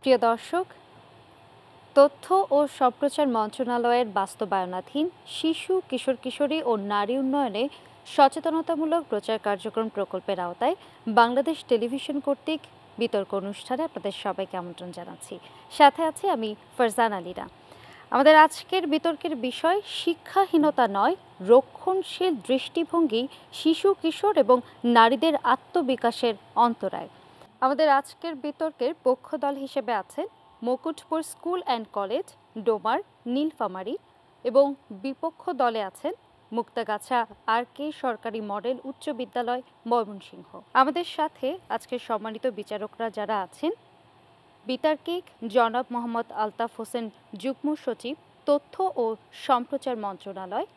প্রিয় দর্শক, তথ্য ও সম্প্রচার মন্ত্রণালয়ের বাস্তবায়নাধীন শিশু, কিশোর কিশোরী ও নারী উন্নয়নে সচেতনতামূলক প্রচার কার্যক্রম প্রকল্পের আওতায় বাংলাদেশ টেলিভিশন কর্তৃক বিতর্ক অনুষ্ঠানে আপনাদের সবাইকে আমন্ত্রণ জানাচ্ছি। সাথে আছি আমি ফারজানা আলীরা। আমাদের আজকের বিতর্কের বিষয় শিক্ষাহীনতা নয়, রক্ষণশীল দৃষ্টিভঙ্গি, শিশু, কিশোর এবং নারীদের আত্মবিকাশের অন্তরায়। আমাদের আজকের বিতর্কের পক্ষদল হিসেবে আছেন Mukutpur school and college, Domar, Nilphamari, এবং বিপক্ষ দলে আছেন মুক্তাগাছা আর.কে সরকারি মডেল উচ্চ বিদ্যালয়, ময়মনসিংহ। আমাদের সাথে আজকের সম্মানিত বিচারকরা যারা আছেন: বিতার্কিক জনাব মোহাম্মদ আলতাফ হোসেন, যুগ্ম সচিব, তথ্য ও সম্প্রচার মন্ত্রণালয়;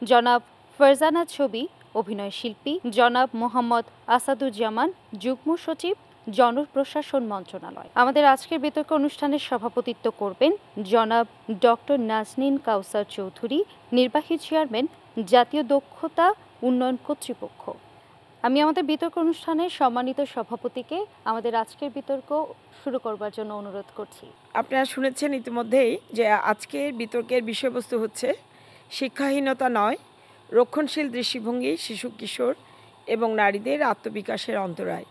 জনাব ফারজানা ছবি, অভিনয় শিল্পী; জনাব মোহাম্মদ আসাদুজ্জামান, যুগ্ম সচিব, জনপ্রশাসন মন্ত্রণালয়। আমাদের আজকের বিতর্ক অনুষ্ঠানের সভাপতিত্ব করবেন জনাব ডক্টর নাজনীন কাউসার চৌধুরী, নির্বাহী চেয়ারম্যান, জাতীয় দক্ষতা উন্নয়ন কর্তৃপক্ষ। আমি আমাদের বিতর্ক অনুষ্ঠানের সম্মানিত সভাপতিকে আমাদের আজকের বিতর্ক শুরু করবার জন্য অনুরোধ করছি। আপনারা শুনেছেন ইতিমধ্যেই যে আজকের বিতর্কের বিষয়বস্তু হচ্ছে শিক্ষাহীনতা নয়, রক্ষণশীল দৃষ্টিভঙ্গি, শিশু, কিশোর এবং নারীদের আত্মবিকাশের অন্তরায়।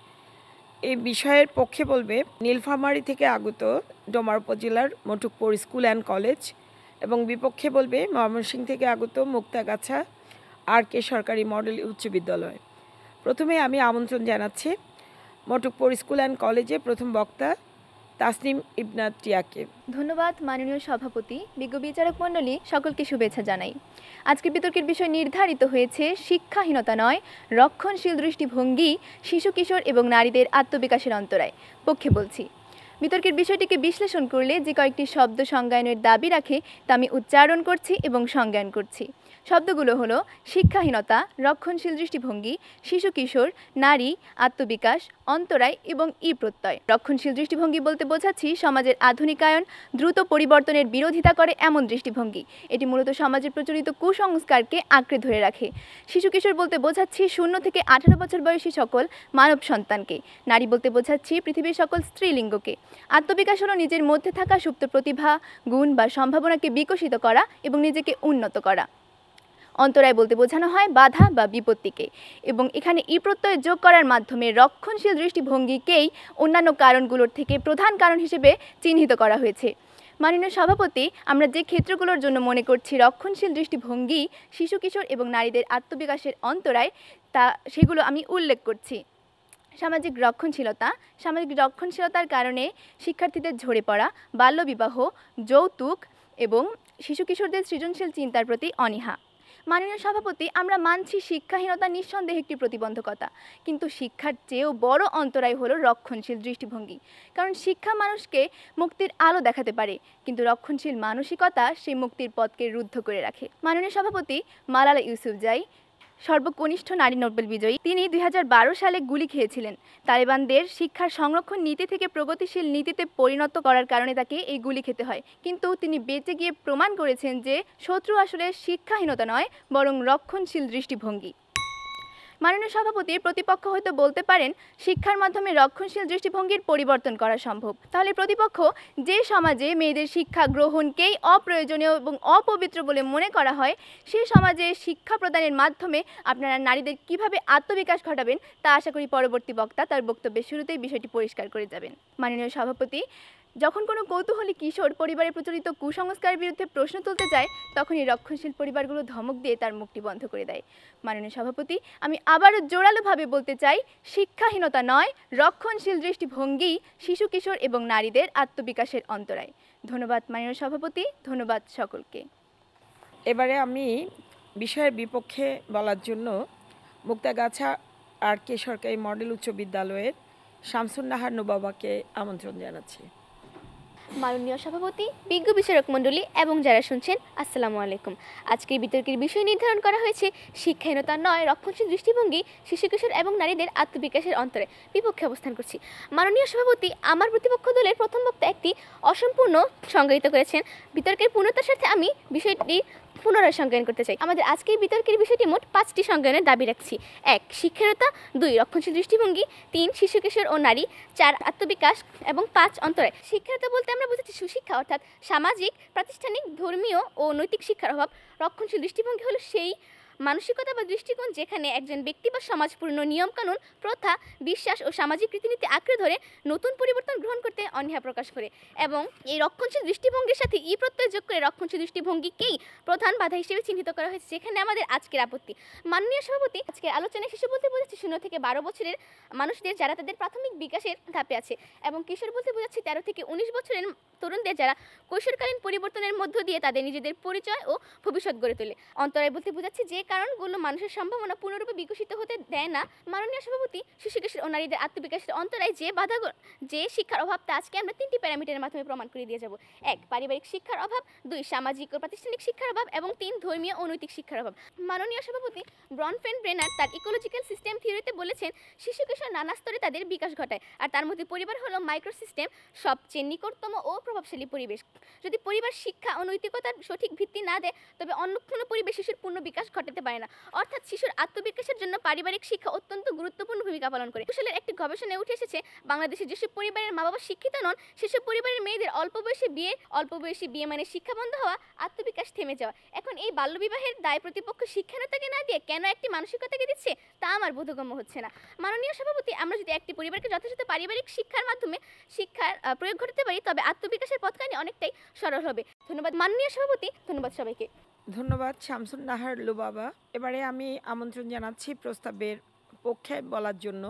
এই বিষয়ের পক্ষে বলবে নীলফামারী থেকে আগত ডোমার উপজেলার মটুকপুর স্কুল অ্যান্ড কলেজ, এবং বিপক্ষে বলবে ময়মনসিংহ থেকে আগত মুক্তাগাছা আর.কে সরকারি মডেল উচ্চ বিদ্যালয়। প্রথমে আমি আমন্ত্রণ জানাচ্ছি মটুকপুর স্কুল অ্যান্ড কলেজে প্রথম বক্তা তাসনিম ইবনাত টিয়াকে। ধন্যবাদ মাননীয় সভাপতি, বিজ্ঞ বিচারক মণ্ডলী, সকলকে শুভেচ্ছা জানাই। আজকের বিতর্কের বিষয় নির্ধারিত হয়েছে শিক্ষাহীনতা নয়, রক্ষণশীল দৃষ্টিভঙ্গি, শিশু, কিশোর এবং নারীদের আত্মবিকাশের অন্তরায়। পক্ষে বলছি, বিতর্কের বিষয়টিকে বিশ্লেষণ করলে যে কয়েকটি শব্দ সংজ্ঞায়নের দাবি রাখে তা আমি উচ্চারণ করছি এবং সংজ্ঞায়ন করছি। শব্দগুলো হলো শিক্ষাহীনতা, রক্ষণশীল দৃষ্টিভঙ্গি, শিশু, কিশোর, নারী, আত্মবিকাশ, অন্তরায় এবং প্রত্যয়। রক্ষণশীল দৃষ্টিভঙ্গি বলতে বোঝাচ্ছি সমাজের আধুনিকায়ন, দ্রুত পরিবর্তনের বিরোধিতা করে এমন দৃষ্টিভঙ্গি। এটি মূলত সমাজের প্রচলিত কুসংস্কারকে আঁকড়ে ধরে রাখে। শিশু, কিশোর বলতে বোঝাচ্ছি 0 থেকে 18 বছর বয়সী সকল মানব সন্তানকে। নারী বলতে বোঝাচ্ছি পৃথিবীর সকল স্ত্রীলিঙ্গকে। আত্মবিকাশ হলো নিজের মধ্যে থাকা সুপ্ত প্রতিভা, গুণ বা সম্ভাবনাকে বিকশিত করা এবং নিজেকে উন্নত করা। অন্তরায় বলতে বোঝানো হয় বাধা বা বিপত্তিকে, এবং এখানে প্রত্যয় যোগ করার মাধ্যমে রক্ষণশীল দৃষ্টিভঙ্গিকেই অন্যান্য কারণগুলোর থেকে প্রধান কারণ হিসেবে চিহ্নিত করা হয়েছে। মাননীয় সভাপতি, আমরা যে ক্ষেত্রগুলোর জন্য মনে করছি রক্ষণশীল দৃষ্টিভঙ্গি, শিশু, কিশোর এবং নারীদের আত্মবিকাশের অন্তরায়, সেগুলো আমি উল্লেখ করছি। সামাজিক রক্ষণশীলতার কারণে শিক্ষার্থীদের ঝরে পড়া, বাল্যবিবাহ, যৌতুক এবং শিশু, কিশোরদের সৃজনশীল চিন্তার প্রতি অনীহা। মাননীয় সভাপতি, আমরা মানছি শিক্ষাহীনতা নিঃসন্দেহে একটি প্রতিবন্ধকতা, কিন্তু শিক্ষার চেয়েও বড় অন্তরায় হলো রক্ষণশীল দৃষ্টিভঙ্গি। কারণ শিক্ষা মানুষকে মুক্তির আলো দেখাতে পারে, কিন্তু রক্ষণশীল মানসিকতা সেই মুক্তির পথকে রুদ্ধ করে রাখে। মাননীয় সভাপতি, মালালা ইউসুফজাই, সর্বকনিষ্ঠ নারী নোবেল বিজয়ী, তিনি 2012 সালে গুলি খেয়েছিলেন। তালেবানদের শিক্ষার সংরক্ষণ নীতি থেকে প্রগতিশীল নীতিতে পরিণত করার কারণে তাকে এই গুলি খেতে হয়, কিন্তু তিনি বেঁচে গিয়ে প্রমাণ করেছেন যে শত্রু আসলে শিক্ষাহীনতা নয়, বরং রক্ষণশীল দৃষ্টিভঙ্গি। মাননীয় সভাপতি, প্রতিপক্ষ হয়তো বলতে পারেন শিক্ষার মাধ্যমে রক্ষণশীল দৃষ্টিভঙ্গির পরিবর্তন করা সম্ভব। তাহলে প্রতিপক্ষ যে সমাজে মেয়েদের শিক্ষা গ্রহণকেই অপ্রয়োজনীয় এবং অপবিত্র বলে মনে করা হয়, সেই সমাজে শিক্ষা প্রদানের মাধ্যমে আপনারা নারীদের কিভাবে আত্মবিকাশ ঘটাবেন তা আশা করি পরবর্তী বক্তা তার বক্তব্যের শুরুতেই বিষয়টি পরিষ্কার করে যাবেন। মাননীয় সভাপতি, যখন কোনো কৌতূহলী কিশোর পরিবারের প্রচলিত কুসংস্কারের বিরুদ্ধে প্রশ্ন তুলতে যায়, তখনই রক্ষণশীল পরিবারগুলো ধমক দিয়ে তার মুখটি বন্ধ করে দেয়। মাননীয় সভাপতি, আমি আবারও জোরালোভাবে বলতে চাই, শিক্ষাহীনতা নয়, রক্ষণশীল দৃষ্টিভঙ্গি, শিশু, কিশোর এবং নারীদের আত্মবিকাশের অন্তরায়। ধন্যবাদ মাননীয় সভাপতি, ধন্যবাদ সকলকে। এবারে আমি বিষয়ের বিপক্ষে বলার জন্য মুক্তাগাছা আর.কে সরকারি মডেল উচ্চ বিদ্যালয়ের শামসুন নাহার নুবাবাকে আমন্ত্রণ জানাচ্ছি। মাননীয় সভাপতি, বিজ্ঞ বিচারক মণ্ডলী এবং যারা শুনছেন, আসসালামু আলাইকুম। আজকের বিতর্কের বিষয় নির্ধারণ করা হয়েছে শিক্ষাহীনতা নয়, রক্ষণশীল দৃষ্টিভঙ্গি, শিশু, কিশোর এবং নারীদের আত্মবিকাশের অন্তরে। বিপক্ষে অবস্থান করছি। মাননীয় সভাপতি, আমার প্রতিপক্ষ দলের প্রথম বক্তা একটি অসম্পূর্ণ সংজ্ঞায়িত করেছেন। বিতর্কের পূর্ণতার সাথে আমি বিষয়টি পুনরায় সংজ্ঞায়ন করতে চাই। আমাদের আজকের বিতর্কের বিষয়টি মোট 5টি সংজ্ঞায়নের দাবি রাখছি। 1. শিক্ষাহীনতা, 2. রক্ষণশীল দৃষ্টিভঙ্গি, 3. শিশু কিশোর ও নারী, 4. আত্মবিকাশ এবং 5. অন্তরায়। শিক্ষাহীনতা বলতে আমরা বুঝাচ্ছি সুশিক্ষা, অর্থাৎ সামাজিক, প্রাতিষ্ঠানিক, ধর্মীয় ও নৈতিক শিক্ষার অভাব। রক্ষণশীল দৃষ্টিভঙ্গি হলো সেই মানসিকতা বা দৃষ্টিকোণ যেখানে একজন ব্যক্তি বা সমাজ পুরনো নিয়মকানুন, প্রথা, বিশ্বাস ও সামাজিক রীতিনীতি আঁকড়ে ধরে নতুন পরিবর্তন গ্রহণ করতে অনীহা প্রকাশ করে। এবং এই রক্ষণশীল দৃষ্টিভঙ্গির সাথে ই প্রত্যয় যোগ করে রক্ষণশীল দৃষ্টিভঙ্গিকেই প্রধান বাধা হিসেবে চিহ্নিত করা হয়েছে, যেখানে আমাদের আজকের আপত্তি। মাননীয় সভাপতি, আজকের আলোচনায় শিশু বলতে বোঝাচ্ছে 0 থেকে 12 বছরের মানুষদের যারা তাদের প্রাথমিক বিকাশের ধাপে আছে, এবং কিশোর বলতে বোঝাচ্ছে 13 থেকে 19 বছরের তরুণদের যারা কৈশোরকালীন পরিবর্তনের মধ্য দিয়ে তাদের নিজেদের পরিচয় ও ভবিষ্যৎ গড়ে তোলে। অন্তরায় বলতে বোঝাচ্ছে যে কারণগুলো মানুষের সম্ভাবনা পূর্ণরূপে বিকশিত হতে দেয় না। মাননীয় সভাপতি, শিশু কিশোর ও নারীদের আত্মবিকাশের অন্তরায় যে শিক্ষার অভাব, তা আজকে আমরা 3টি প্যারামিটারের মাধ্যমে প্রমাণ করে দিয়ে যাব। 1. পারিবারিক শিক্ষার অভাব, 2. সামাজিক ও প্রাতিষ্ঠানিক শিক্ষার অভাব এবং 3. ধর্মীয় ও নৈতিক শিক্ষার অভাব। মাননীয় সভাপতি, ব্রনফেন-ব্রেনার তার ইকোলজিক্যাল সিস্টেম থিওরিতে বলেছেন শিশু কিশোর নানা স্তরে তাদের বিকাশ ঘটায়, আর তার মধ্যে পরিবার হলো মাইক্রো সিস্টেম, সবচেয়ে নিকটতম ও প্রভাবশালী পরিবেশ। যদি পরিবার শিক্ষা ও নৈতিকতার সঠিক ভিত্তি না দেয়, তবে অন্য কোনো পরিবেশ শিশুর পূর্ণ বিকাশ ঘটাতে পারে না। অর্থাৎ শিশুর আত্মবিকাশের জন্য পারিবারিক শিক্ষা অত্যন্ত গুরুত্বপূর্ণ ভূমিকা পালন করে। কুশলের একটি গবেষণায় উঠে এসেছে, বাংলাদেশে যেসব পরিবারের মা বাবা শিক্ষিত নন, সেসব পরিবারের মেয়েদের অল্প বয়সী বিয়ে মানে শিক্ষা বন্ধ হওয়া, আত্মবিকাশ থেমে যাওয়া। এখন এই বাল্যবিবাহের দায় প্রতিপক্ষ শিক্ষানতাকে না দিয়ে কেন একটি মানসিকতাকে দিচ্ছে, তা আমার বোধগম্য হচ্ছে না। মাননীয় সভাপতি, আমরা যদি একটি পরিবারকে যথাযথ পারিবারিক শিক্ষার মাধ্যমে শিক্ষার প্রয়োগ ঘটাতে পারি, তবে আত্মবিকাশের পথখানি অনেকটাই সরল হবে। ধন্যবাদ মাননীয় সভাপতি, ধন্যবাদ সবাইকে। ধন্যবাদ শামসুন নাহার লুবাবা। এবারে আমি আমন্ত্রণ জানাচ্ছি প্রস্তাবের পক্ষে বলার জন্য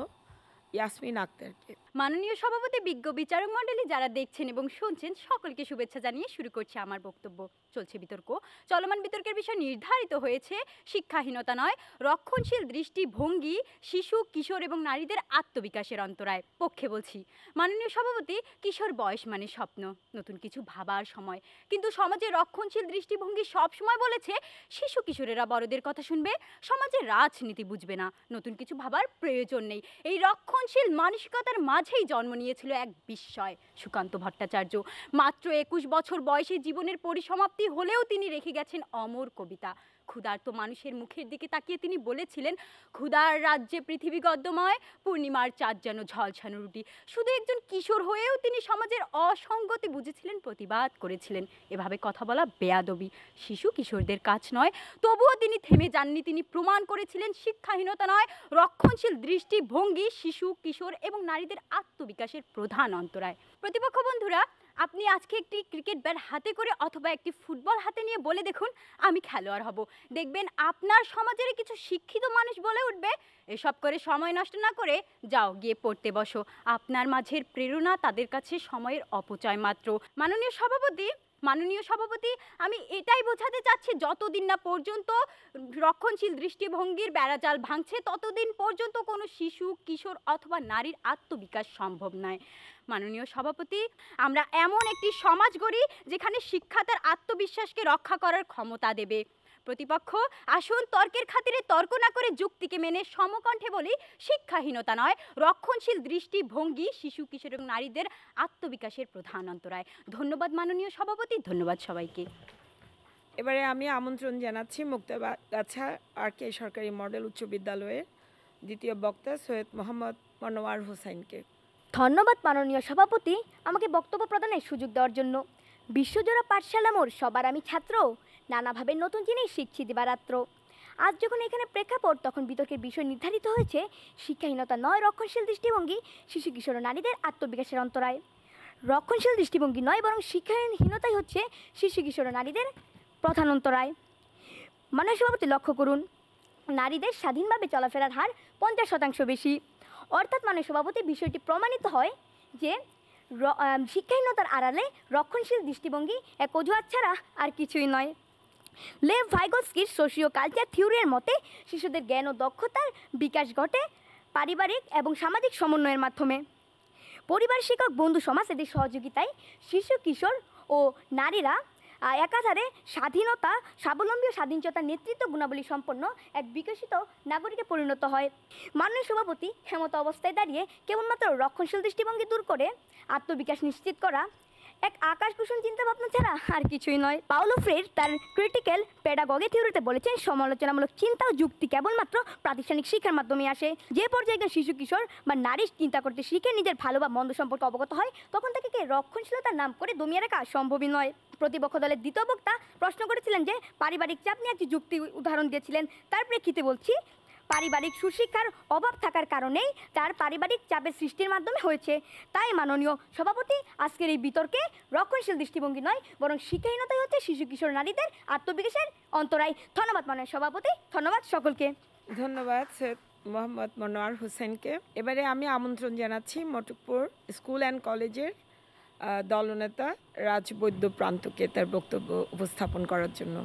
ইয়াসমিন আক্তারকে। মাননীয় সভাপতি, বিজ্ঞ বিচারক মণ্ডলী, যারা দেখছেন এবং শুনছেন, সকলকে শুভেচ্ছা জানিয়ে শুরু করছি আমার বক্তব্য। চলছে বিতর্ক। চলমান বিতর্কের বিষয় নির্ধারিত হয়েছে শিক্ষাহীনতা নয়, রক্ষণশীল দৃষ্টিভঙ্গি, শিশু কিশোর এবং নারীদের আত্মবিকাশের অন্তরায়। পক্ষে বলছি, মাননীয় সভাপতি, কিশোর বয়স মানে স্বপ্ন, নতুন কিছু ভাবার সময়। কিন্তু সমাজের রক্ষণশীল দৃষ্টিভঙ্গি সবসময় বলেছে শিশু কিশোরেরা বড়দের কথা শুনবে, সমাজের রাজনীতি বুঝবে না, নতুন কিছু ভাবার প্রয়োজন নেই। এই রক্ষণশীল মানসিকতার মাঝেই জন্ম নিয়েছিল এক বিস্ময়, সুকান্ত ভট্টাচার্য। মাত্র 21 বছর বয়সে জীবনের পরিসমাপ্তি হলেও তিনি রেখে গেছেন অমর কবিতা। ক্ষুধার্ত মানুষের মুখের দিকে তাকিয়ে তিনি বলেছিলেন, ক্ষুধার রাজ্যে পৃথিবী গদ্যময়, পূর্ণিমার চাঁদ যেন ঝলসানো রুটি। শুধু একজন কিশোর হয়েও তিনি সমাজের অসঙ্গতি বুঝেছিলেন, প্রতিবাদ করেছিলেন। এভাবে কথা বলা বেয়াদবি, শিশু কিশোরদের কাজ নয়। তবুও তিনি থেমে যাননি, তিনি প্রমাণ করেছিলেন শিক্ষাহীনতা নয়, রক্ষণশীল দৃষ্টিভঙ্গি শিশু কিশোর এবং নারীদের আত্মবিকাশের প্রধান অন্তরায়। প্রতিপক্ষ বন্ধুরা, আপনি আজকে একটি ক্রিকেট ব্যাট হাতে করে অথবা একটি ফুটবল হাতে নিয়ে বলে দেখুন, আমি খেলোয়াড় হব। দেখবেন আপনার সমাজের কিছু শিক্ষিত মানুষ বলে উঠবে, এসব করে সময় নষ্ট না করে যাও গিয়ে পড়তে বসো। আপনার মাঝের প্রেরণা তাদের কাছে সময়ের অপচয় মাত্র। মাননীয় সভাপতি, আমি এটাই বোঝাতে চাচ্ছি, যতদিন না পর্যন্ত রক্ষণশীল দৃষ্টিভঙ্গির বেড়াজাল ভাঙছে, ততদিন পর্যন্ত কোনো শিশু কিশোর অথবা নারীর আত্মবিকাশ সম্ভব নয়। মাননীয় সভাপতি, আমরা এমন একটি সমাজ গড়ি যেখানে শিক্ষা তার আত্মবিশ্বাসকে রক্ষা করার ক্ষমতা দেবে। প্রতিপক্ষ, আসুন তর্কের খাতিরে তর্ক না করে যুক্তিকে মেনে সমকণ্ঠে বলি, শিক্ষাহীনতা নয়, রক্ষণশীল দৃষ্টিভঙ্গি শিশু কিশোর এবং নারীদের আত্মবিকাশের প্রধান অন্তরায়। ধন্যবাদ মাননীয় সভাপতি, ধন্যবাদ সবাইকে। এবারে আমি আমন্ত্রণ জানাচ্ছি মুক্তাগাছা RK সরকারি মডেল উচ্চ বিদ্যালয়ের দ্বিতীয় বক্তা সৈয়দ মোহাম্মদ মনোয়ার হোসেনকে। ধন্যবাদ মাননীয় সভাপতি, আমাকে বক্তব্য প্রদানের সুযোগ দেওয়ার জন্য। বিশ্বজোড়া পাঠশালা মোর সবার আমি ছাত্র, নানাভাবে নতুন জিনিস শিখছি দিবারাত্র। আজ যখন এখানে প্রেক্ষাপট, তখন বিতর্কের বিষয় নির্ধারিত হয়েছে শিক্ষাহীনতা নয়, রক্ষণশীল দৃষ্টিভঙ্গি শিশু কিশোর ও নারীদের আত্মবিকাশের অন্তরায়। রক্ষণশীল দৃষ্টিভঙ্গি নয়, বরং শিক্ষাহীনতাই হচ্ছে শিশু কিশোর ও নারীদের প্রধান অন্তরায়। মাননীয় সভাপতি, লক্ষ্য করুন, নারীদের স্বাধীনভাবে চলাফেরার হার 50% বেশি। অর্থাৎ মাননীয় সভাপতি, বিষয়টি প্রমাণিত হয় যে শিক্ষাহীনতার আড়ালে রক্ষণশীল দৃষ্টিভঙ্গি এক অজুহাত ছাড়া আর কিছুই নয়। লেভ ভাইগোৎস্কির সোশিও কালচার থিওরির মতে শিশুদের জ্ঞান ও দক্ষতার বিকাশ ঘটে পারিবারিক এবং সামাজিক সমন্বয়ের মাধ্যমে। পরিবার, শিক্ষক, বন্ধু সমাজ এদের সহযোগিতায় শিশু কিশোর ও নারীরা একাধারে স্বাধীনতা, স্বাবলম্বী ও স্বাধীনচেতা নেতৃত্ব গুণাবলী সম্পন্ন এক বিকশিত নাগরিকে পরিণত হয়। মাননীয় সভাপতি, এমতো অবস্থায় দাঁড়িয়ে কেবলমাত্র রক্ষণশীল দৃষ্টিভঙ্গি দূর করে আত্মবিকাশ নিশ্চিত করা এক আকাশকুসুম চিন্তা ভাবনা ছাড়া আর কিছুই নয়। পাওলো ফ্রেড তার ক্রিটিক্যাল পেডাগজি থিওরিতে বলেছেন, সমালোচনামূলক চিন্তা ও যুক্তি কেবলমাত্র প্রাতিষ্ঠানিক শিক্ষার মাধ্যমে আসে। যে পর্যায়ে একজন শিশু কিশোর বা নারী চিন্তা করতে শিখে নিজের ভালো বা মন্দ সম্পর্কে অবগত হয়, তখন তাকে রক্ষণশীলতার নাম করে দমিয়ে রাখা সম্ভবই নয়। প্রতিপক্ষ দলের দ্বিতীয় বক্তা প্রশ্ন করেছিলেন যে পারিবারিক চাপ নিয়ে একটি যুক্তি উদাহরণ দিয়েছিলেন। তার প্রেক্ষিতে বলছি, পারিবারিক সুশিক্ষার অভাব থাকার কারণেই তার পারিবারিক চাপের সৃষ্টির মাধ্যমে হয়েছে। তাই মাননীয় সভাপতি, আজকের এই বিতর্কে রক্ষণশীল দৃষ্টিভঙ্গি নয় বরং শিক্ষাহীনতাই হচ্ছে শিশু কিশোর নারীদের আত্মবিকাশের অন্তরায়। ধন্যবাদ মাননীয় সভাপতি, ধন্যবাদ সকলকে। ধন্যবাদ সৈয়দ মোহাম্মদ মনোয়ার হোসেনকে। এবারে আমি আমন্ত্রণ জানাচ্ছি মটকপুর স্কুল অ্যান্ড কলেজের দলনেতা রাজবৈদ্য প্রান্তকে তার বক্তব্য উপস্থাপন করার জন্য।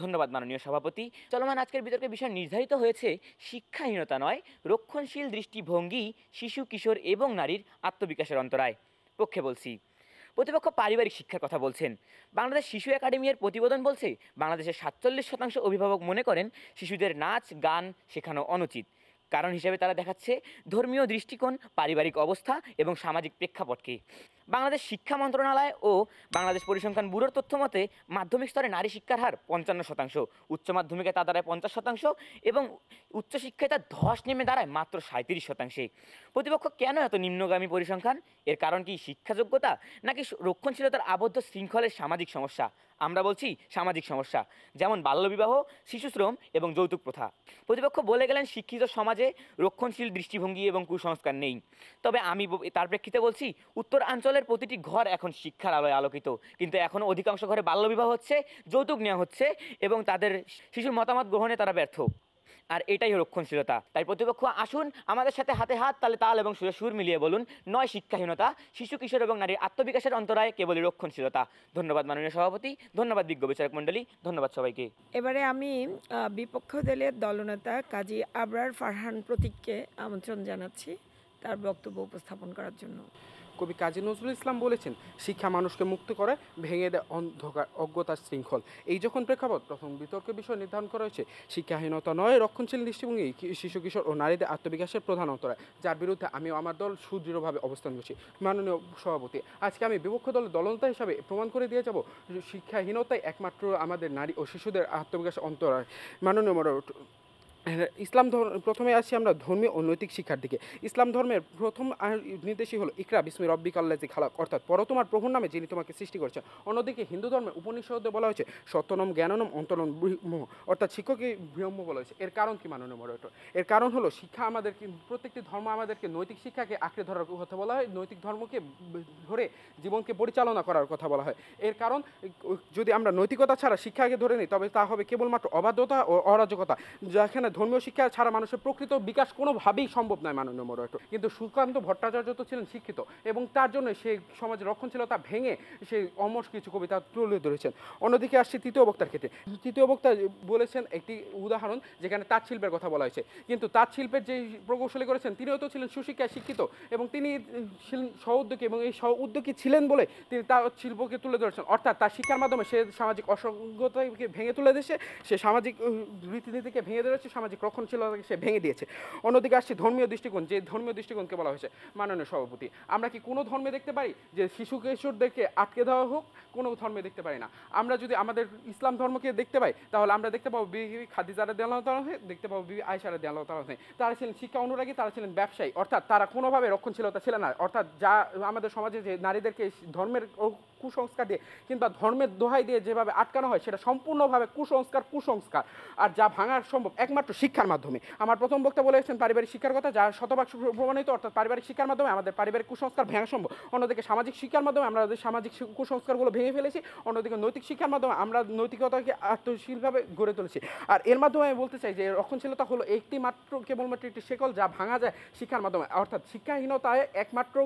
ধন্যবাদ মাননীয় সভাপতি। চলমান আজকের বিতর্কের বিষয় নির্ধারিত হয়েছে শিক্ষাহীনতা নয়, রক্ষণশীল দৃষ্টিভঙ্গি শিশু কিশোর এবং নারীর আত্মবিকাশের অন্তরায়। পক্ষে বলছি, প্রতিপক্ষ পারিবারিক শিক্ষার কথা বলছেন। বাংলাদেশ শিশু একাডেমির প্রতিবেদন বলছে, বাংলাদেশের 47% অভিভাবক মনে করেন শিশুদের নাচ গান শেখানো অনুচিত। কারণ হিসেবে তারা দেখাচ্ছে ধর্মীয় দৃষ্টিকোণ, পারিবারিক অবস্থা এবং সামাজিক প্রেক্ষাপটকে। বাংলাদেশ শিক্ষা মন্ত্রণালয় ও বাংলাদেশ পরিসংখ্যান ব্যুরোর তথ্য মতে মাধ্যমিক স্তরে নারী শিক্ষার হার 55%, উচ্চ মাধ্যমিকে তা দাঁড়ায় 50% এবং উচ্চশিক্ষায় তা ধস নেমে দাঁড়ায় মাত্র 37%। প্রতিপক্ষ কেন এত নিম্নগামী পরিসংখ্যান? এর কারণ কি শিক্ষাযোগ্যতা নাকি রক্ষণশীলতার আবদ্ধ শৃঙ্খলের সামাজিক সমস্যা? আমরা বলছি সামাজিক সমস্যা, যেমন বাল্যবিবাহ, শিশুশ্রম এবং যৌতুক প্রথা। প্রতিপক্ষ বলে গেলেন শিক্ষিত সমাজে রক্ষণশীল দৃষ্টিভঙ্গি এবং কুসংস্কার নেই। তবে আমি তার প্রেক্ষিতে বলছি, উত্তরাঞ্চলের প্রতিটি ঘর এখন শিক্ষার আলোয় আলোকিত, কিন্তু এখনও অধিকাংশ ঘরে বাল্যবিবাহ হচ্ছে, যৌতুক নেওয়া হচ্ছে এবং তাদের শিশুর মতামত গ্রহণে তারা ব্যর্থ। আর এটাই রক্ষণশীলতা। তাই প্রতিপক্ষ আসুন আমাদের সাথে হাতে হাত তালে তাল এবং সুরে সুর মিলিয়ে বলুন, নয় শিক্ষাহীনতা, শিশু কিশোর এবং নারীর আত্মবিকাশের অন্তরায় কেবলই রক্ষণশীলতা। ধন্যবাদ মাননীয় সভাপতি, ধন্যবাদ বিজ্ঞ বিচারক মণ্ডলী, ধন্যবাদ সবাইকে। এবারে আমি বিপক্ষ দলের দলনেতা কাজী আবরার ফারহান প্রতীককে আমন্ত্রণ জানাচ্ছি তার বক্তব্য উপস্থাপন করার জন্য। কবি কাজী নজরুল ইসলাম বলেছেন, শিক্ষা মানুষকে মুক্ত করে, ভেঙে দেয় অন্ধকার অজ্ঞতার শৃঙ্খল। এই যখন প্রেক্ষাপট, তখন বিতর্কের বিষয় নির্ধারণ করা হয়েছে শিক্ষাহীনতা নয়, রক্ষণশীল দৃষ্টিভঙ্গি শিশু কিশোর ও নারীদের আত্মবিকাশের প্রধান অন্তরায়, যার বিরুদ্ধে আমি আমার দল সুদৃঢ়ভাবে অবস্থান করছি। মাননীয় সভাপতি, আজকে আমি বিপক্ষ দলের দলনেতা হিসাবে প্রমাণ করে দিয়ে যাব শিক্ষাহীনতাই একমাত্র আমাদের নারী ও শিশুদের আত্মবিকাশের অন্তরায়। মাননীয় ইসলাম প্রথমে আসি আমরা ধর্মীয় ও নৈতিক শিক্ষার দিকে। ইসলাম ধর্মের প্রথম নির্দেশই হলো ইকরা বিসমি রব্বিকাল্লাযী খালাক, অর্থাৎ পড়ো তোমার প্রভুর নামে যিনি তোমাকে সৃষ্টি করেছেন। অন্যদিকে হিন্দু ধর্মের উপনিষদে বলা হয়েছে সত্যনম জ্ঞাননম অন্তনম ব্রহ্ম, অর্থাৎ শিক্ষককে ব্রহ্ম বলা হয়েছে। এর কারণ কি মাননীয় মডারেটর? এর কারণ হলো শিক্ষা আমাদেরকে, প্রত্যেকটি ধর্ম আমাদেরকে নৈতিক শিক্ষাকে আঁকড়ে ধরার কথা বলা হয়, নৈতিক ধর্মকে ধরে জীবনকে পরিচালনা করার কথা বলা হয়। এর কারণ যদি আমরা নৈতিকতা ছাড়া শিক্ষাকে ধরে নিই, তবে তা হবে কেবলমাত্র অবাধ্যতা ও অরাজকতা, যেখানে ধর্মীয় শিক্ষা ছাড়া মানুষের প্রকৃত বিকাশ কোনোভাবেই সম্ভব নয় মাননীয় মডারেটর। কিন্তু সুকান্ত ভট্টাচার্য তো ছিলেন শিক্ষিত এবং তার জন্য সেই সমাজের রক্ষণশীলতা ভেঙে সেই অমর কিছু কবিতা তুলে ধরেছেন। অন্যদিকে আসছে তৃতীয় বক্তার ক্ষেত্রে। তৃতীয় বক্তা বলেছেন একটি উদাহরণ যেখানে তাঁত শিল্পের কথা বলা হয়েছে, কিন্তু তাঁত শিল্পের যে প্রকৌশলী করেছেন তিনিও তো ছিলেন সুশিক্ষায় শিক্ষিত এবং তিনি ছিলেন সহ-উদ্যোগী, এবং এই সহ-উদ্যোগী ছিলেন বলে তিনি তাঁত শিল্পকে তুলে ধরেছেন। অর্থাৎ তার শিক্ষার মাধ্যমে সে সামাজিক অসঙ্গতাকে ভেঙে তুলে দিয়েছে, সে সামাজিক রীতিনীতিকে ভেঙে ধরেছে, সামাজিক রক্ষণশীলতাকে সে ভেঙে দিয়েছে। অন্যদিকে আসছে ধর্মীয় দৃষ্টিকোণ, যে ধর্মীয় দৃষ্টিকোণকে বলা হয়েছে। মাননীয় সভাপতি, আমরা কি কোনো ধর্মে দেখতে পারি যে শিশু কিশোরদেরকে আটকে দেওয়া হোক? কোনো ধর্মে দেখতে পারি না। আমরা যদি আমাদের ইসলাম ধর্মকে দেখতে পাই, তাহলে আমরা দেখতে পাবো বিবি খাদিজা রাদিয়াল্লাহু তাআলা, দেখতে পাবো বিবি আয়েশা রাদিয়াল্লাহু তাআলা। তারা ছিলেন শিক্ষা অনুরাগী, তারা ছিলেন ব্যবসায়ী, অর্থাৎ তারা কোনোভাবে রক্ষণশীলতা ছিল না। অর্থাৎ যা আমাদের সমাজে যে নারীদেরকে ধর্মের কুসংস্কার দিয়ে কিংবা ধর্মের দোহাই দিয়ে যেভাবে আটকানো হয়, সেটা সম্পূর্ণভাবে কুসংস্কার। আর যা ভাঙার সম্ভব একমাত্র শিক্ষার মাধ্যমে। আমার প্রথম বক্তা বলেছেন পারিবারিক শিক্ষার কথা, যা শতভাগ প্রমাণিত, অর্থাৎ পারিবারিক শিক্ষার মাধ্যমে আমাদের পারিবারিক কুসংস্কার ভাঙা সম্ভব। অন্যদিকে সামাজিক শিক্ষার মাধ্যমে আমরা সামাজিক কুসংস্কারগুলো ভেঙে ফেলেছি। অন্যদিকে নৈতিক শিক্ষার মাধ্যমে আমরা নৈতিকতাকে আত্মশীলভাবে গড়ে তুলেছি। আর এর মাধ্যমে আমি বলতে চাই যে রক্ষণশীলতা হলো কেবলমাত্র একটি শেকল, যা ভাঙা যায় শিক্ষার মাধ্যমে। অর্থাৎ শিক্ষাহীনতায় একমাত্র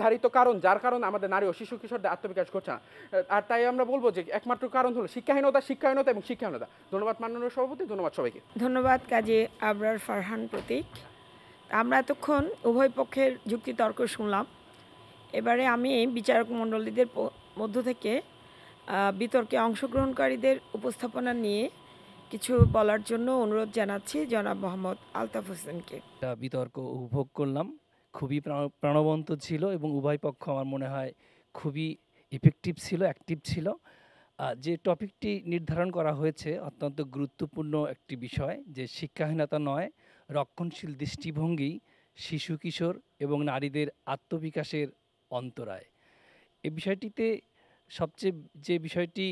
ধারিত কারণ, যার কারণে আমাদের নারী ও শিশু কিশোরদের আত্মবিকাশ ঘটছে না। আর তাই আমরা বলবো যে একমাত্র কারণ হলো শিক্ষাহীনতা এবং শিক্ষাহীনতা। ধন্যবাদ মাননীয় সভাপতি, ধন্যবাদ সবাইকে। ধন্যবাদ কাজী আবরার ফারহান প্রতীক। আমরা এতক্ষণ উভয় পক্ষের যুক্তিতর্ক শুনলাম। এবারে আমি বিচারক মণ্ডলীদের মধ্য থেকে বিতর্কে অংশগ্রহণকারীদের উপস্থাপনা নিয়ে কিছু বলার জন্য অনুরোধ জানাচ্ছি জনাব মোহাম্মদ আলতাফ হোসেনকে। বিতর্ক উপভোগ করলাম, খুবই প্রাণবন্ত ছিল এবং উভয় পক্ষ আমার মনে হয় খুবই ইফেক্টিভ ছিল, অ্যাক্টিভ ছিল। যে টপিকটি নির্ধারণ করা হয়েছে অত্যন্ত গুরুত্বপূর্ণ একটি বিষয়, যে শিক্ষাহীনতা নয়, রক্ষণশীল দৃষ্টিভঙ্গি শিশু কিশোর এবং নারীদের আত্মবিকাশের অন্তরায়। এই বিষয়টিতে সবচেয়ে যে বিষয়টি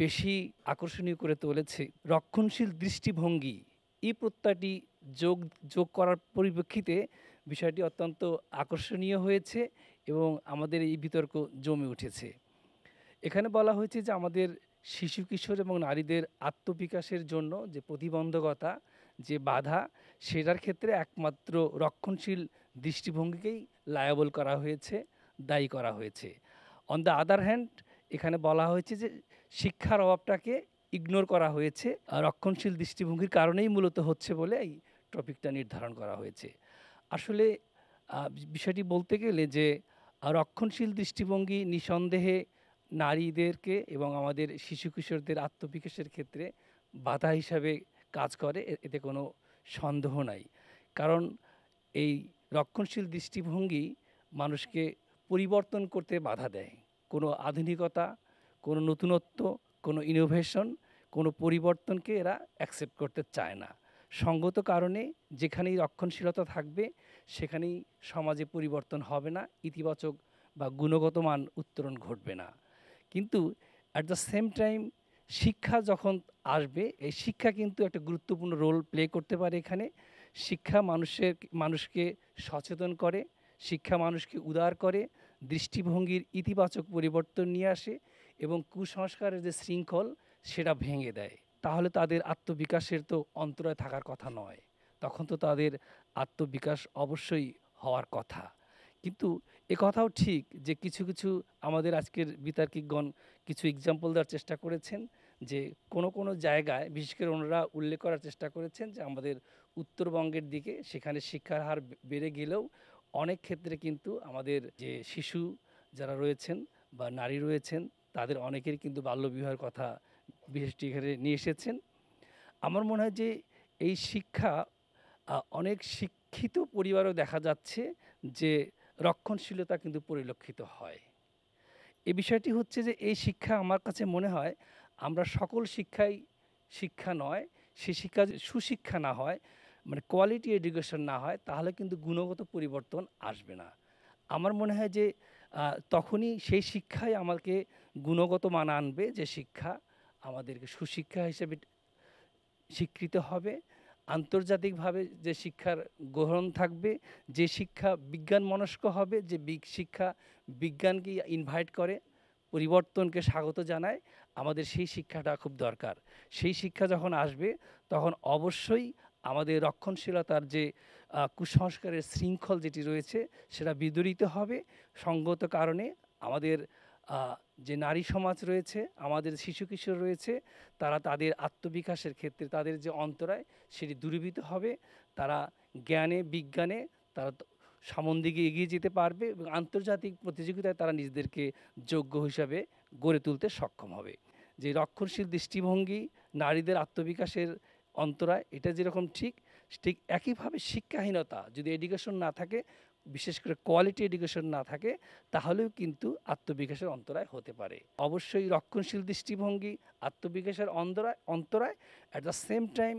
বেশি আকর্ষণীয় করে তুলেছে, রক্ষণশীল দৃষ্টিভঙ্গি এই প্রত্যয়টি যোগ করার পরিপ্রেক্ষিতে বিষয়টি অত্যন্ত আকর্ষণীয় হয়েছে এবং আমাদের এই বিতর্ক জমে উঠেছে। এখানে বলা হয়েছে যে আমাদের শিশু কিশোর এবং নারীদের আত্মবিকাশের জন্য যে প্রতিবন্ধকতা, যে বাধা, সেটার ক্ষেত্রে একমাত্র রক্ষণশীল দৃষ্টিভঙ্গিকেই লায়াবল করা হয়েছে, দায়ী করা হয়েছে। অন দ্য আদার হ্যান্ড এখানে বলা হয়েছে যে শিক্ষার অভাবটাকে ইগনোর করা হয়েছে, রক্ষণশীল দৃষ্টিভঙ্গির কারণেই মূলত হচ্ছে বলে এই টপিকটা নির্ধারণ করা হয়েছে। আসলে বিষয়টি বলতে গেলে যে রক্ষণশীল দৃষ্টিভঙ্গি নিঃসন্দেহে নারীদেরকে এবং আমাদের শিশু কিশোরদের আত্মবিকাশের ক্ষেত্রে বাধা হিসাবে কাজ করে, এতে কোনো সন্দেহ নাই। কারণ এই রক্ষণশীল দৃষ্টিভঙ্গি মানুষকে পরিবর্তন করতে বাধা দেয়। কোনো আধুনিকতা, কোনো নতুনত্ব, কোনো ইনোভেশন, কোনো পরিবর্তনকে এরা অ্যাকসেপ্ট করতে চায় না। সঙ্গত কারণে যেখানেই রক্ষণশীলতা থাকবে সেখানেই সমাজে পরিবর্তন হবে না, ইতিবাচক বা গুণগত মান উত্তরণ ঘটবে না। কিন্তু অ্যাট দ্য সেম টাইম শিক্ষা যখন আসবে, এই শিক্ষা কিন্তু একটা গুরুত্বপূর্ণ রোল প্লে করতে পারে এখানে। শিক্ষা মানুষকে সচেতন করে, শিক্ষা মানুষকে উদার করে, দৃষ্টিভঙ্গির ইতিবাচক পরিবর্তন নিয়ে আসে এবং কুসংস্কারের যে শৃঙ্খল সেটা ভেঙে দেয়। তাহলে তাদের আত্মবিকাশের তো অন্তরায় থাকার কথা নয়, তখন তো তাদের আত্মবিকাশ অবশ্যই হওয়ার কথা। কিন্তু কথাও ঠিক যে কিছু কিছু আমাদের আজকের বিতার্কিকগণ কিছু এক্সাম্পল দেওয়ার চেষ্টা করেছেন, যে কোনো জায়গায় বিশেষ করে ওনারা উল্লেখ করার চেষ্টা করেছেন যে আমাদের উত্তরবঙ্গের দিকে সেখানে শিক্ষার হার বেড়ে গেলেও অনেক ক্ষেত্রে কিন্তু আমাদের যে শিশু যারা রয়েছেন বা নারী রয়েছেন তাদের অনেকের কিন্তু বাল্যবিবাহের কথা বিশেষটি এখানে নিয়ে এসেছেন। আমার মনে হয় যে এই শিক্ষা অনেক শিক্ষিত পরিবারেও দেখা যাচ্ছে যে রক্ষণশীলতা কিন্তু পরিলক্ষিত হয়। এই বিষয়টি হচ্ছে যে এই শিক্ষা আমার কাছে মনে হয় আমরা সকল শিক্ষাই শিক্ষা নয়, সে শিক্ষা সুশিক্ষা না হয়, মানে কোয়ালিটি এডুকেশন না হয়, তাহলে কিন্তু গুণগত পরিবর্তন আসবে না। আমার মনে হয় যে তখনই সেই শিক্ষাই আমাকে গুণগত মান আনবে, যে শিক্ষা আমাদেরকে সুশিক্ষা হিসেবে স্বীকৃত হবে, আন্তর্জাতিকভাবে যে শিক্ষার গ্রহণ থাকবে, যে শিক্ষা বিজ্ঞান মনস্ক হবে, যে শিক্ষা বিজ্ঞানকে ইনভাইট করে, পরিবর্তনকে স্বাগত জানায়, আমাদের সেই শিক্ষাটা খুব দরকার। সেই শিক্ষা যখন আসবে তখন অবশ্যই আমাদের রক্ষণশীলতার যে কুসংস্কারের শৃঙ্খল যেটি রয়েছে সেটা বিদরিত হবে। সঙ্গত কারণে আমাদের যে নারী সমাজ রয়েছে, আমাদের শিশু কিশোর রয়েছে, তারা তাদের আত্মবিকাশের ক্ষেত্রে তাদের যে অন্তরায় সেটি দূরীভূত হবে। তারা জ্ঞানে বিজ্ঞানে তারা সামনের দিকে এগিয়ে যেতে পারবে এবং আন্তর্জাতিক প্রতিযোগিতায় তারা নিজেদেরকে যোগ্য হিসাবে গড়ে তুলতে সক্ষম হবে। যে রক্ষণশীল দৃষ্টিভঙ্গি নারীদের আত্মবিকাশের অন্তরায়, এটা যেরকম ঠিক একইভাবে শিক্ষাহীনতা যদি এডুকেশন না থাকে, বিশেষ করে কোয়ালিটি এডুকেশন না থাকে, তাহলেও কিন্তু আত্মবিকাশের অন্তরায় হতে পারে। অবশ্যই রক্ষণশীল দৃষ্টিভঙ্গি আত্মবিকাশের অন্তরায় অ্যাট দ্য সেম টাইম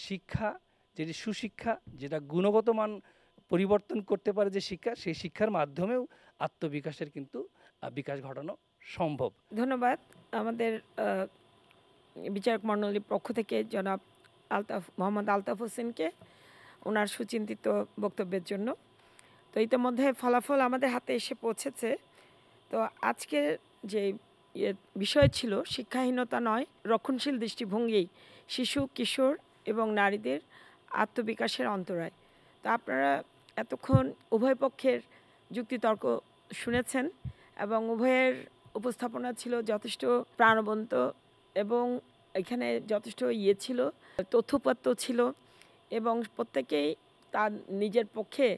শিক্ষা যেটি সুশিক্ষা, যেটা গুণগত মান পরিবর্তন করতে পারে, যে শিক্ষা, সেই শিক্ষার মাধ্যমেও আত্মবিকাশের কিন্তু বিকাশ ঘটানো সম্ভব। ধন্যবাদ আমাদের বিচারক মণ্ডলীর পক্ষ থেকে জনাব মোহাম্মদ আলতাফ হোসেনকে ওনার সুচিন্তিত বক্তব্যের জন্য। তো ইতিমধ্যে ফলাফল আমাদের হাতে এসে পৌঁছেছে। তো আজকের যে বিষয় ছিল শিক্ষাহীনতা নয়, রক্ষণশীল দৃষ্টিভঙ্গি শিশু কিশোর এবং নারীদের আত্মবিকাশের অন্তরায়। তো আপনারা এতক্ষণ উভয় পক্ষের যুক্তিতর্ক শুনেছেন এবং উভয়ের উপস্থাপনা ছিল যথেষ্ট প্রাণবন্ত এবং এখানে যথেষ্ট ছিল, তথ্যপত্র ছিল এবং প্রত্যেকেই তার নিজের পক্ষে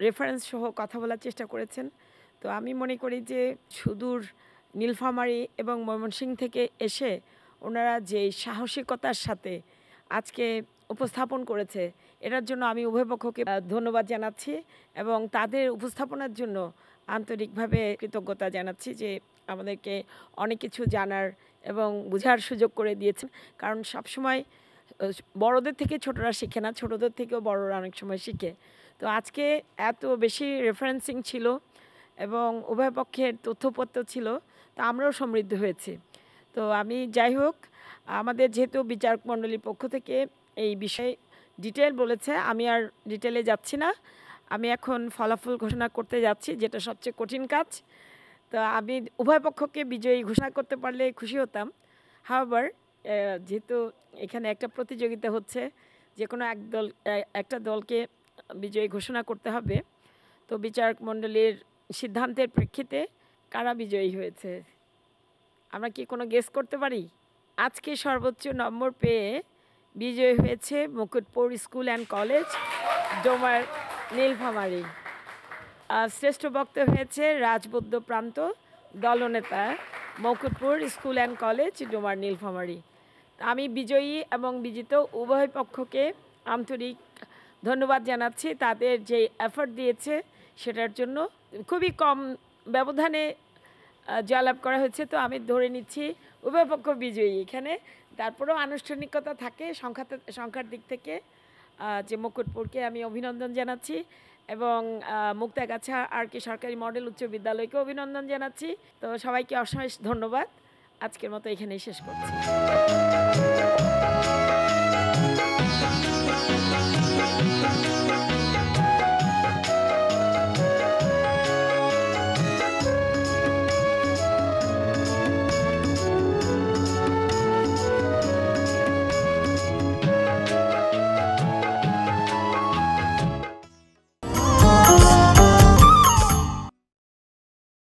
রেফারেন্স সহ কথা বলার চেষ্টা করেছেন। তো আমি মনে করি যে সুদূর নীলফামারী এবং ময়মনসিংহ থেকে এসে ওনারা যে সাহসিকতার সাথে আজকে উপস্থাপন করেছে, এটার জন্য আমি উভয় পক্ষকে ধন্যবাদ জানাচ্ছি এবং তাদের উপস্থাপনার জন্য আন্তরিকভাবে কৃতজ্ঞতা জানাচ্ছি যে আমাদেরকে অনেক কিছু জানার এবং বোঝার সুযোগ করে দিয়েছেন। কারণ সবসময় বড়দের থেকে ছোটরা শিখে না, ছোটদের থেকেও বড়রা অনেক সময় শিখে। তো আজকে এত বেশি রেফারেন্সিং ছিল এবং উভয় পক্ষের তথ্যপত্র ছিল, তো আমরাও সমৃদ্ধ হয়েছি। তো আমি যাই হোক, আমাদের যেহেতু বিচারক মণ্ডলীর পক্ষ থেকে এই বিষয়ে ডিটেল বলেছে, আমি আর ডিটেলে যাচ্ছি না। আমি এখন ফলাফল ঘোষণা করতে যাচ্ছি, যেটা সবচেয়ে কঠিন কাজ। তো আমি উভয় পক্ষকে বিজয়ী ঘোষণা করতে পারলে খুশি হতাম। হাওয়ার যেহেতু এখানে একটা প্রতিযোগিতা হচ্ছে, যে কোনো একটা দলকে বিজয়ী ঘোষণা করতে হবে। তো বিচারক মণ্ডলীর সিদ্ধান্তের প্রেক্ষিতে কারা বিজয়ী হয়েছে আমরা কি কোনো গেস করতে পারি? আজকে সর্বোচ্চ নম্বর পেয়ে বিজয়ী হয়েছে Mukutpur school and college, Domar Nilphamari. শ্রেষ্ঠ বক্তা হয়েছে রাজবৌদ্ধ প্রান্ত দলনেতা, Mukutpur school and college, Domar Nilphamari. আমি বিজয়ী এবং বিজিত উভয় পক্ষকে আন্তরিক ধন্যবাদ জানাচ্ছি তাদের যে এফর্ট দিয়েছে সেটার জন্য। খুবই কম ব্যবধানে জয়লাভ করা হয়েছে, তো আমি ধরে নিচ্ছি উভয় পক্ষ বিজয়ী এখানে। তারপরেও আনুষ্ঠানিকতা থাকে সংখ্যার দিক থেকে, যে মুকুটপুরকে আমি অভিনন্দন জানাচ্ছি এবং মুক্তাগাছা আর.কে সরকারি মডেল উচ্চ বিদ্যালয়কে অভিনন্দন জানাচ্ছি। তো সবাইকে অশেষ ধন্যবাদ। আজকের মতো এখানেই শেষ করছি।